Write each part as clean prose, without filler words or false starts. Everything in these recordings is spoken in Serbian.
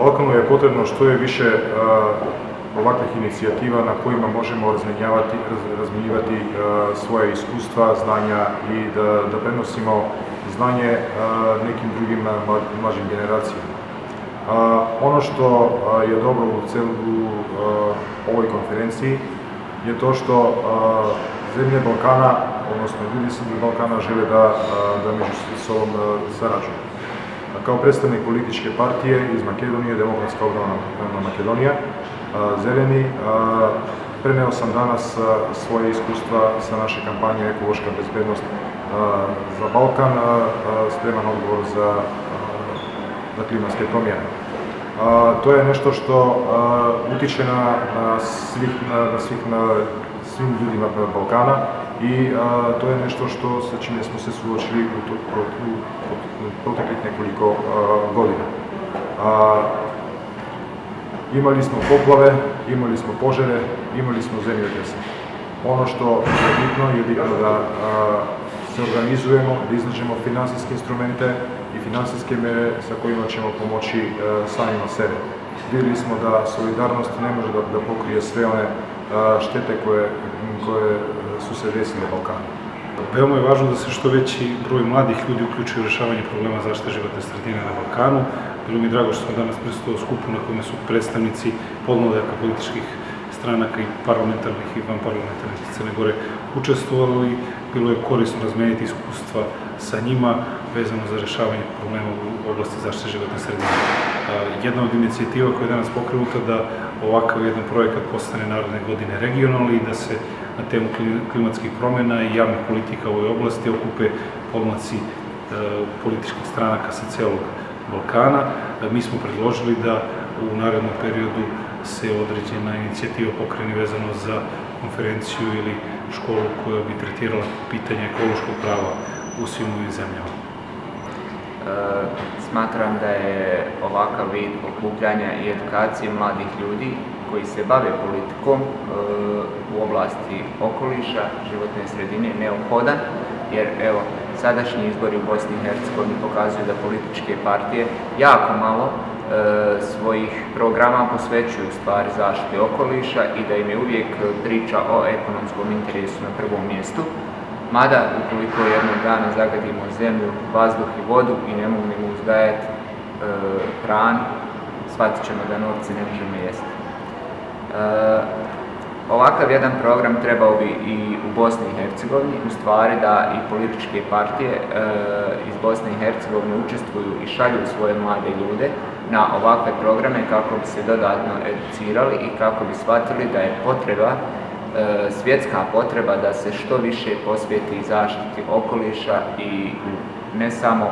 Balkanu je potrebno što je više ovakvih inicijativa na kojima možemo razmjenjivati svoje iskustva, znanja i da prenosimo znanje nekim drugim mlađim generacijama. Ono što je dobro u ovoj konferenciji je to što zemlje Balkana, odnosno ljudi sa Balkana žele da među sobom sarađuju. Kao predstavnik političke partije iz Makedonije, Demokratska obnovna Makedonija, Zeleni, preneo sam danas svoje iskustva sa naše kampanje Ekološka bezbednost za Balkan, spreman odgovor za klimatske promjene. To je nešto što utiče na svim ljudima Balkana i to je nešto sa čime smo se suočili u proteklih nekoliko godina. Imali smo poplave, imali smo požare, imali smo zemljotrese. Ono što je bitno da se organizujemo, da iznađemo finansijske instrumente i finansijske mere sa kojima ćemo pomoći samima sebe. Vidjeli smo da solidarnost ne može da pokrije sve one štete koje su se desile na Balkanu. Veoma je važno da se što veći broj mladih ljudi uključi u rješavanje problema zaštite životne sredine na Balkanu. Bilo mi je drago što sam danas prisustvovao skupu na kome su predstavnici podmladaka političkih stranaka i parlamentarnih i vanparlamentarnih iz Crne Gore učestvovali. Bilo je korisno razmeniti iskustva sa njima vezano za rješavanje problema u oblasti zaštite životne sredine. Jedna od inicijativa koja je danas pokrenuta da ovakav jedan projekat postane naredne godine regionalni i da se na temu klimatskih promjena i javnih politika u ovoj oblasti okupe podmlaci političkih stranaka sa cijelog Balkana. Mi smo predložili da u narednom periodu se određena inicijativa pokrene vezano za konferenciju ili školu koja bi tretirala pitanje ekološkog prava u svim ovim zemljama. Smatram da je ovakav vid okupljanja i edukacije mladih ljudi koji se bave politikom u oblasti okoliša, životne sredine neophodan, jer evo, sadašnji izbori u Bosni i Hercegovini pokazuju da političke partije jako malo svojih programa posvećuju stvari zaštite okoliša i da im je uvijek priča o ekonomskom interesu na prvom mjestu. Mada, ukoliko jednog dana zagadimo zemlju, vazduh i vodu i ne mognemo uzgajati hranu, shvatit ćemo da novce ne možemo jesti. Ovakav jedan program trebao bi i u Bosni i Hercegovini, u stvari da i političke partije iz Bosne i Hercegovine učestvuju i šalju svoje mlade ljude na ovakve programe kako bi se dodatno educirali i kako bi shvatili da je potreba, svjetska potreba da se što više posvijeti zaštiti okoliša i ne samo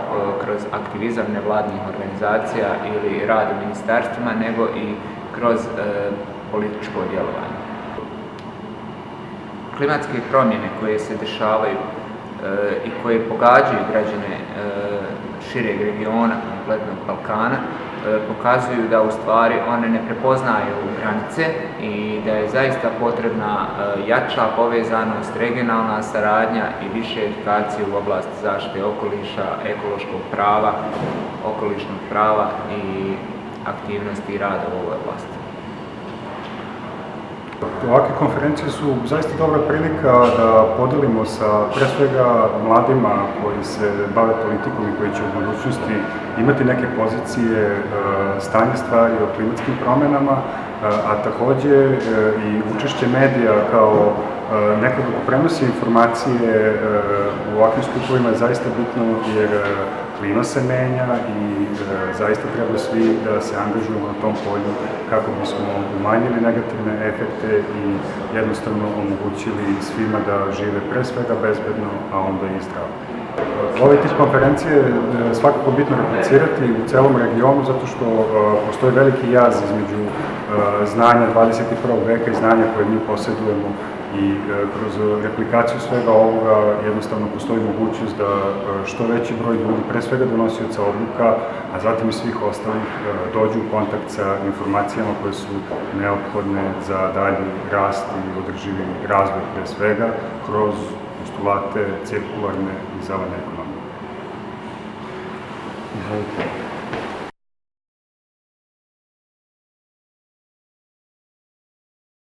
kroz aktivizam nevladnih organizacija ili rad u ministarstvima, nego i kroz političko djelovanje. Klimatske promjene koje se dešavaju i koje pogađaju građane šireg regiona, kompletnog Balkana, pokazuju da u stvari one ne prepoznaju granice i da je zaista potrebna jača povezanost, regionalna saradnja i više edukacije u oblasti zaštite okoliša, ekološkog prava, okolišnog prava i aktivnosti i rada u ovoj oblasti. Ovakve konferencije su zaista dobra prilika da podelimo sa pre svega mladima koji se bave politikom i koji će u budućnosti imati neke pozicije stanja stvari o klimatskim promjenama, a takođe i učešće medija kao nekako ko prenosi informacije u ovakvim skupovima je zaista bitno jer klima se menja i zaista treba svi da se angažujemo na tom polju kako bismo umanjili negativne efekte i jednostavno omogućili svima da žive pre svega bezbedno, a onda i zdravo. Ovaj tip konferencije je svakako bitno replicirati u celom regionu zato što postoji veliki jaz između znanja 21. veka i znanja koje mi posjedujemo i kroz replikaciju svega ovoga jednostavno postoji mogućnost da što veći broj ljudi, pre svega donosioca odluka, a zatim i svih ostalih, dođu u kontakt sa informacijama koje su neophodne za dalji rast i održivi razvoj pre svega kroz postulate cirkularne i zelene ekonomije.